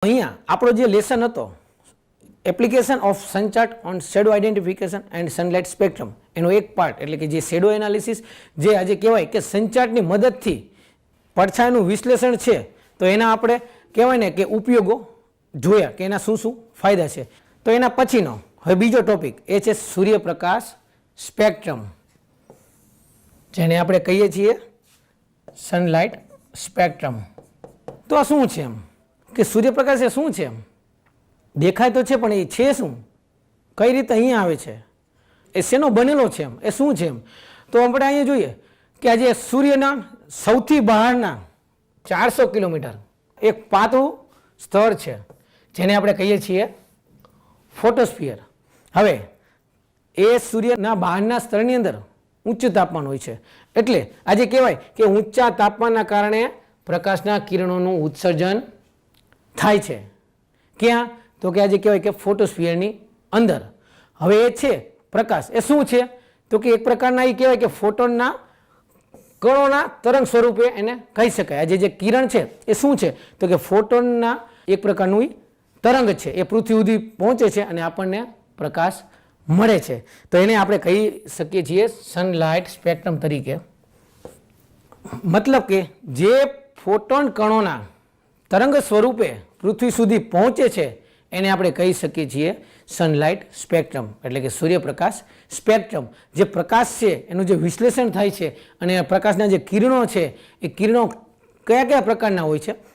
અહીંયા આપણો જે લેસન હતો application of sun chart on shadow identification and sunlight spectrum એનો એક પાર્ટ એટલે કે જે શેડો એનાલિસિસ જે આજે કહેવાય કે સનચાર્ટની મદદથી પડછાયાનું વિશ્લેષણ છે તો એના આપણે કહેવાય ને કે ઉપયોગો જોયા કે એના શું શું ફાયદા છે. તો એના પછીનો હવે બીજો ટોપિક એ છે સૂર્યપ્રકાશ સ્પેક્ટ્રમ જેને આપણે કહીએ છીએ સનલાઇટ સ્પેક્ટ્રમ. તો આ શું છે એમ કે સૂર્યપ્રકાશ એ શું છે એમ દેખાય તો છે પણ એ છે શું, કઈ રીતે અહીંયા આવે છે, એ શેનો બનેલો છે એમ, એ શું છે એમ. તો આપણે અહીંયા જોઈએ કે આજે સૂર્યના સૌથી બહારના 400 કિલોમીટર એક પાતળું સ્તર છે જેને આપણે કહીએ છીએ ફોટોસ્ફિયર. હવે એ સૂર્યના બહારના સ્તરની અંદર ઉચ્ચ તાપમાન હોય છે એટલે આજે કહેવાય કે ઊંચા તાપમાનના કારણે પ્રકાશના કિરણોનું ઉત્સર્જન થાય છે. ક્યાં? તો કે આજે કહેવાય કે ફોટોસ્ફિયરની અંદર. હવે એ છે પ્રકાશ એ શું છે તો કે એક પ્રકારના એ કહેવાય કે ફોટોનના કણોના તરંગ સ્વરૂપે એને કહી શકાય. આજે જે કિરણ છે એ શું છે તો કે ફોટોનના એક પ્રકારનું તરંગ છે, એ પૃથ્વી સુધી પહોંચે છે અને આપણને પ્રકાશ મળે છે. તો એને આપણે કહી શકીએ છીએ સનલાઇટ સ્પેક્ટ્રમ તરીકે. મતલબ કે જે ફોટોન કણોના તરંગ સ્વરૂપે પૃથ્વી સુધી પહોંચે છે એને આપણે કહી શકીએ છીએ સનલાઇટ સ્પેક્ટ્રમ એટલે કે સૂર્યપ્રકાશ સ્પેક્ટ્રમ. જે પ્રકાશ છે એનું જે વિશ્લેષણ થાય છે અને પ્રકાશના જે કિરણો છે એ કિરણો કયા કયા પ્રકારના હોય છે